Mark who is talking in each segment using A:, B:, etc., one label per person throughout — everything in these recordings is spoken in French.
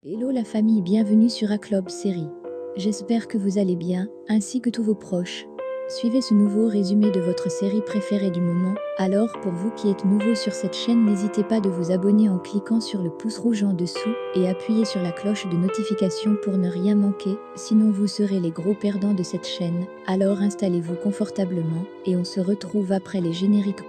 A: Hello la famille, bienvenue sur Aclob Série. J'espère que vous allez bien, ainsi que tous vos proches. Suivez ce nouveau résumé de votre série préférée du moment. Alors pour vous qui êtes nouveau sur cette chaîne, n'hésitez pas de vous abonner en cliquant sur le pouce rouge en dessous et appuyez sur la cloche de notification pour ne rien manquer, sinon vous serez les gros perdants de cette chaîne. Alors installez-vous confortablement et on se retrouve après les génériques.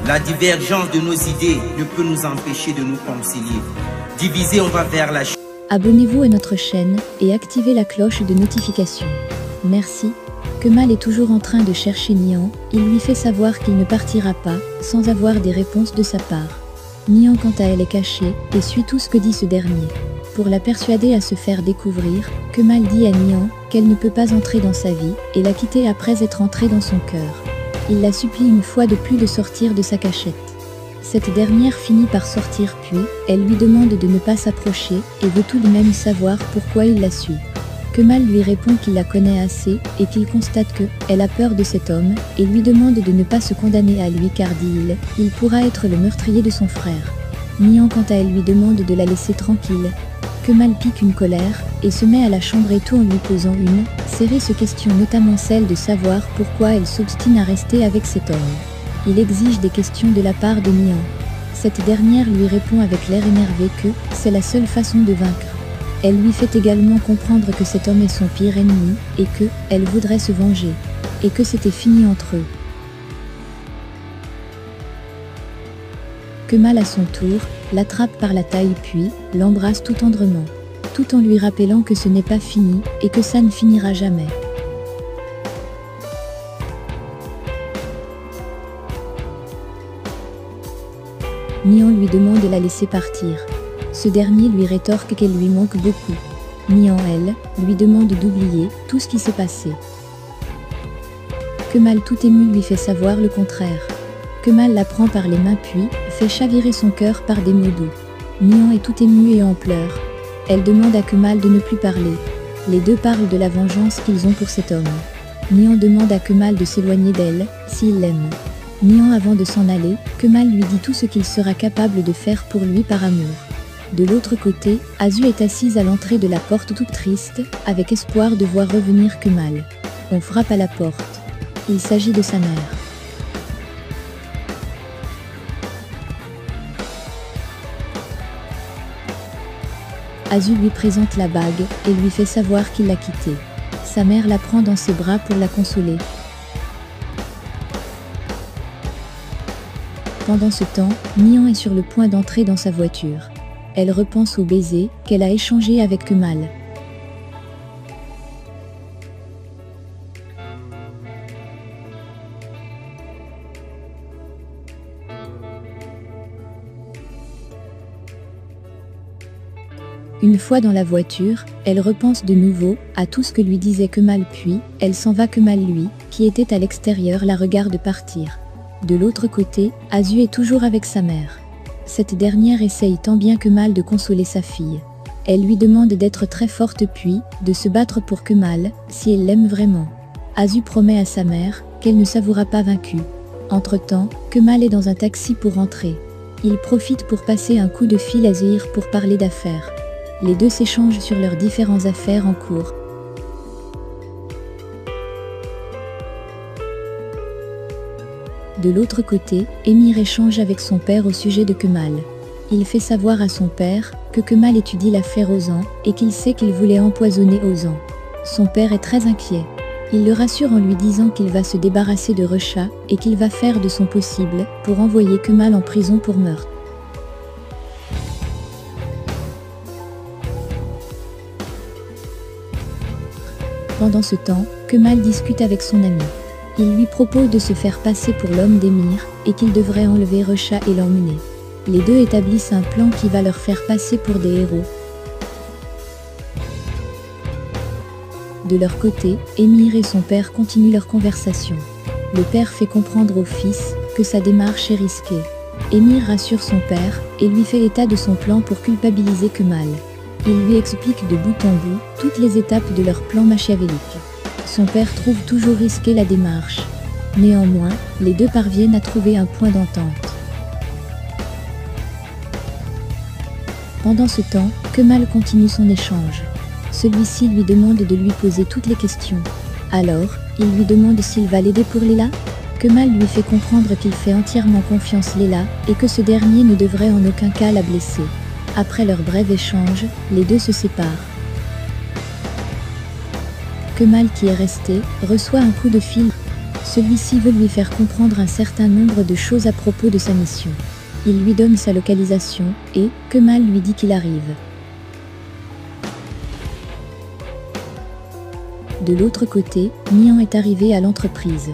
B: La divergence de nos idées ne peut nous empêcher de nous concilier. Divisés, on va vers la chute.
A: Abonnez-vous à notre chaîne et activez la cloche de notification. Merci. Kemal est toujours en train de chercher Nian, il lui fait savoir qu'il ne partira pas, sans avoir des réponses de sa part. Nian quant à elle est cachée, et suit tout ce que dit ce dernier. Pour la persuader à se faire découvrir, Kemal dit à Nian qu'elle ne peut pas entrer dans sa vie, et la quitter après être entrée dans son cœur. Il la supplie une fois de plus de sortir de sa cachette. Cette dernière finit par sortir puis, elle lui demande de ne pas s'approcher et veut tout de même savoir pourquoi il la suit. Kemal lui répond qu'il la connaît assez et qu'il constate qu'elle a peur de cet homme et lui demande de ne pas se condamner à lui car dit-il, il pourra être le meurtrier de son frère. Nian quant à elle lui demande de la laisser tranquille. Kemal pique une colère et se met à la chambrer tout en lui posant une série de questions, notamment celle de savoir pourquoi elle s'obstine à rester avec cet homme. Il exige des questions de la part de Nian. Cette dernière lui répond avec l'air énervé que c'est la seule façon de vaincre. Elle lui fait également comprendre que cet homme est son pire ennemi et que elle voudrait se venger et que c'était fini entre eux. Kemal à son tour l'attrape par la taille puis l'embrasse tout tendrement, tout en lui rappelant que ce n'est pas fini et que ça ne finira jamais. Nian lui demande de la laisser partir. Ce dernier lui rétorque qu'elle lui manque beaucoup. Nian, elle, lui demande d'oublier tout ce qui s'est passé. Kemal tout ému lui fait savoir le contraire. Kemal la prend par les mains puis fait chavirer son cœur par des mots doux. Nian est tout ému et en pleurs. Elle demande à Kemal de ne plus parler. Les deux parlent de la vengeance qu'ils ont pour cet homme. Nian demande à Kemal de s'éloigner d'elle, s'il l'aime. Nian avant de s'en aller, Kemal lui dit tout ce qu'il sera capable de faire pour lui par amour. De l'autre côté, Azu est assise à l'entrée de la porte toute triste, avec espoir de voir revenir Kemal. On frappe à la porte. Il s'agit de sa mère. Azu lui présente la bague et lui fait savoir qu'il l'a quittée. Sa mère la prend dans ses bras pour la consoler. Pendant ce temps, Nian est sur le point d'entrer dans sa voiture. Elle repense au baiser qu'elle a échangé avec Kemal. Une fois dans la voiture, elle repense de nouveau à tout ce que lui disait Kemal puis, elle s'en va. Kemal lui, qui était à l'extérieur, la regarde partir. De l'autre côté, Azu est toujours avec sa mère. Cette dernière essaye tant bien que mal de consoler sa fille. Elle lui demande d'être très forte puis, de se battre pour Kemal, si elle l'aime vraiment. Azu promet à sa mère qu'elle ne s'avouera pas vaincue. Entre-temps, Kemal est dans un taxi pour rentrer. Il profite pour passer un coup de fil à Zahir pour parler d'affaires. Les deux s'échangent sur leurs différentes affaires en cours. De l'autre côté, Émir échange avec son père au sujet de Kemal. Il fait savoir à son père que Kemal étudie l'affaire Ozan et qu'il sait qu'il voulait empoisonner Ozan. Son père est très inquiet. Il le rassure en lui disant qu'il va se débarrasser de Recha et qu'il va faire de son possible pour envoyer Kemal en prison pour meurtre. Pendant ce temps, Kemal discute avec son ami. Il lui propose de se faire passer pour l'homme d'Émir et qu'il devrait enlever Recha et l'emmener. Les deux établissent un plan qui va leur faire passer pour des héros. De leur côté, Émir et son père continuent leur conversation. Le père fait comprendre au fils que sa démarche est risquée. Émir rassure son père et lui fait état de son plan pour culpabiliser Kemal. Il lui explique de bout en bout toutes les étapes de leur plan machiavélique. Son père trouve toujours risqué la démarche. Néanmoins, les deux parviennent à trouver un point d'entente. Pendant ce temps, Kemal continue son échange. Celui-ci lui demande de lui poser toutes les questions. Alors, il lui demande s'il va l'aider pour Leila. Kemal lui fait comprendre qu'il fait entièrement confiance Leila et que ce dernier ne devrait en aucun cas la blesser. Après leur bref échange, les deux se séparent. Kemal, qui est resté, reçoit un coup de fil. Celui-ci veut lui faire comprendre un certain nombre de choses à propos de sa mission. Il lui donne sa localisation et Kemal lui dit qu'il arrive. De l'autre côté, Nihan est arrivée à l'entreprise.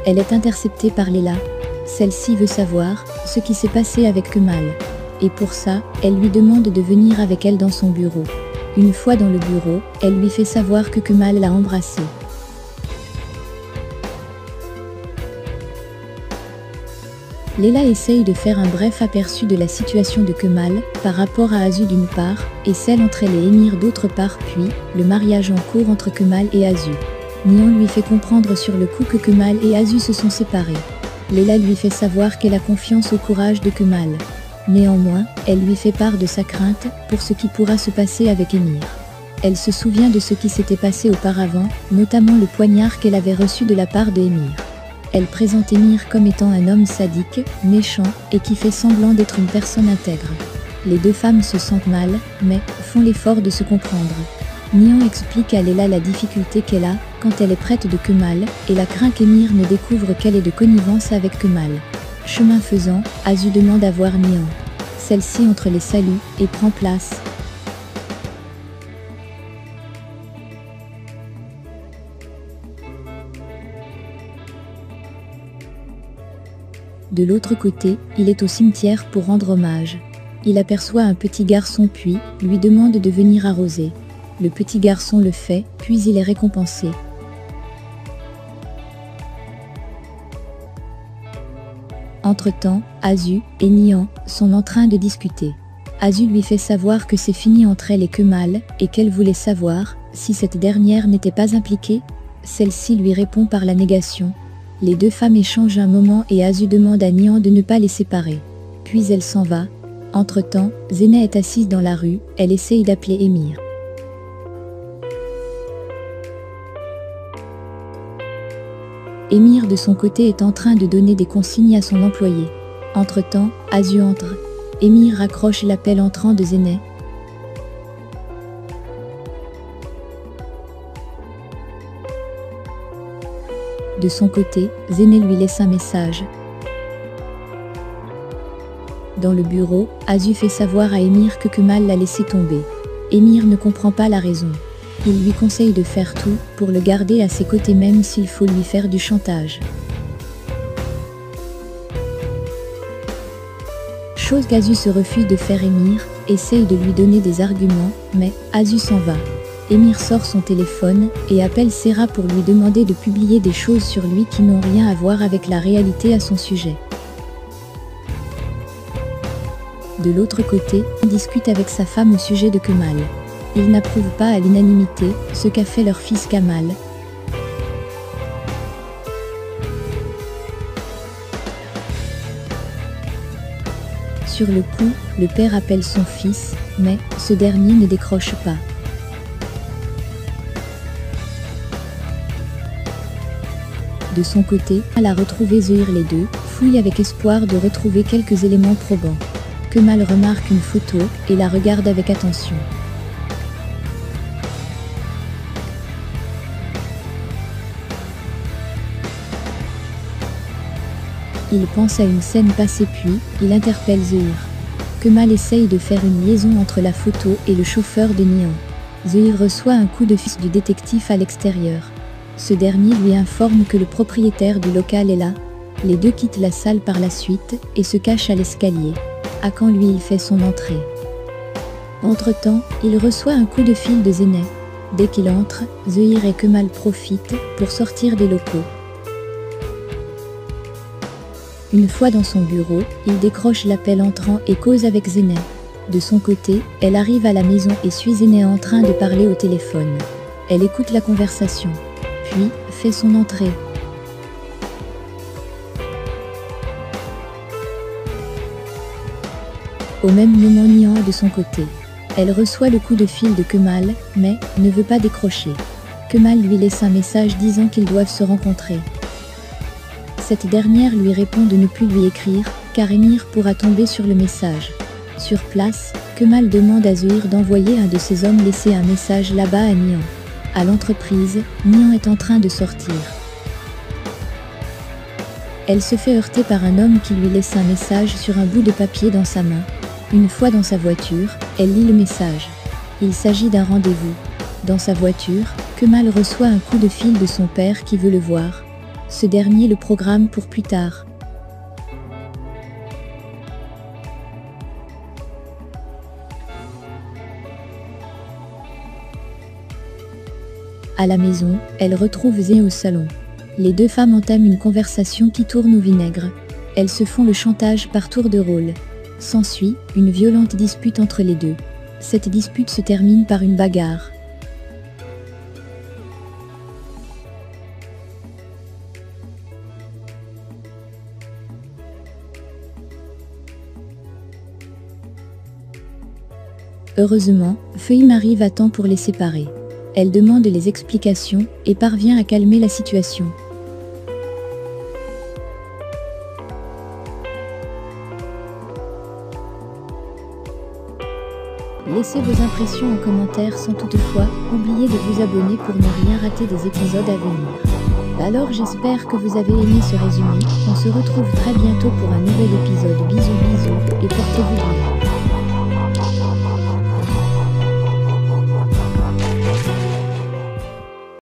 A: Elle est interceptée par Leila. Celle-ci veut savoir ce qui s'est passé avec Kemal. Et pour ça, elle lui demande de venir avec elle dans son bureau. Une fois dans le bureau, elle lui fait savoir que Kemal l'a embrassée. Leila essaye de faire un bref aperçu de la situation de Kemal par rapport à Azu d'une part, et celle entre elle et Émir d'autre part, puis le mariage en cours entre Kemal et Azu. Nihan lui fait comprendre sur le coup que Kemal et Azu se sont séparés. Leila lui fait savoir qu'elle a confiance au courage de Kemal. Néanmoins, elle lui fait part de sa crainte pour ce qui pourra se passer avec Émir. Elle se souvient de ce qui s'était passé auparavant, notamment le poignard qu'elle avait reçu de la part de Émir. Elle présente Émir comme étant un homme sadique, méchant, et qui fait semblant d'être une personne intègre. Les deux femmes se sentent mal, mais font l'effort de se comprendre. Nihan explique à Leila la difficulté qu'elle a quand elle est prête de Kemal, et la craint qu'Émir ne découvre qu'elle est de connivence avec Kemal. Chemin faisant, Azu demande à voir Nihan. Celle-ci entre les salue et prend place. De l'autre côté, il est au cimetière pour rendre hommage. Il aperçoit un petit garçon puis lui demande de venir arroser. Le petit garçon le fait, puis il est récompensé. Entre-temps, Azu et Nihan sont en train de discuter. Azu lui fait savoir que c'est fini entre elle et Kemal, et qu'elle voulait savoir si cette dernière n'était pas impliquée. Celle-ci lui répond par la négation. Les deux femmes échangent un moment et Azu demande à Nihan de ne pas les séparer. Puis elle s'en va. Entre-temps, Zena est assise dans la rue, elle essaye d'appeler Émir. Émir de son côté est en train de donner des consignes à son employé. Entre-temps, Azu entre. Émir raccroche l'appel entrant de Zena. De son côté, Zena lui laisse un message. Dans le bureau, Azu fait savoir à Émir que Kemal l'a laissé tomber. Émir ne comprend pas la raison. Il lui conseille de faire tout pour le garder à ses côtés même s'il faut lui faire du chantage. Chose qu'Azu se refuse de faire. Émir essaye de lui donner des arguments, mais Azu s'en va. Émir sort son téléphone et appelle Serra pour lui demander de publier des choses sur lui qui n'ont rien à voir avec la réalité à son sujet. De l'autre côté, il discute avec sa femme au sujet de Kemal. Il n'approuve pas à l'unanimité ce qu'a fait leur fils Kamal. Sur le coup, le père appelle son fils, mais ce dernier ne décroche pas. De son côté, elle a retrouvé Zehir. Les deux fouillent avec espoir de retrouver quelques éléments probants. Kemal remarque une photo et la regarde avec attention. Il pense à une scène passée puis il interpelle Zehir. Kemal essaye de faire une liaison entre la photo et le chauffeur de Nihan. Zehir reçoit un coup de fil du détective à l'extérieur. Ce dernier lui informe que le propriétaire du local est là. Les deux quittent la salle par la suite et se cachent à l'escalier. Hakan lui il fait son entrée. Entre-temps, il reçoit un coup de fil de Zena. Dès qu'il entre, Zehir et Kemal profitent pour sortir des locaux. Une fois dans son bureau, il décroche l'appel entrant et cause avec Zena. De son côté, elle arrive à la maison et Susan est en train de parler au téléphone. Elle écoute la conversation, puis fait son entrée. Au même moment, Nian de son côté. Elle reçoit le coup de fil de Kemal, mais ne veut pas décrocher. Kemal lui laisse un message disant qu'ils doivent se rencontrer. Cette dernière lui répond de ne plus lui écrire, car Emir pourra tomber sur le message. Sur place, Kemal demande à Zuhir d'envoyer un de ses hommes laisser un message là-bas à Nian. À l'entreprise, Nian est en train de sortir. Elle se fait heurter par un homme qui lui laisse un message sur un bout de papier dans sa main. Une fois dans sa voiture, elle lit le message. Il s'agit d'un rendez-vous. Dans sa voiture, Kemal reçoit un coup de fil de son père qui veut le voir. Ce dernier le programme pour plus tard. À la maison, elle retrouve Zé au salon. Les deux femmes entament une conversation qui tourne au vinaigre. Elles se font le chantage par tour de rôle. S'ensuit une violente dispute entre les deux. Cette dispute se termine par une bagarre. Heureusement, Feuim arrive à temps pour les séparer. Elle demande les explications et parvient à calmer la situation. Laissez vos impressions en commentaire sans toutefois oublier de vous abonner pour ne rien rater des épisodes à venir. Alors j'espère que vous avez aimé ce résumé, on se retrouve très bientôt pour un nouvel épisode. Bisous bisous et portez-vous bien.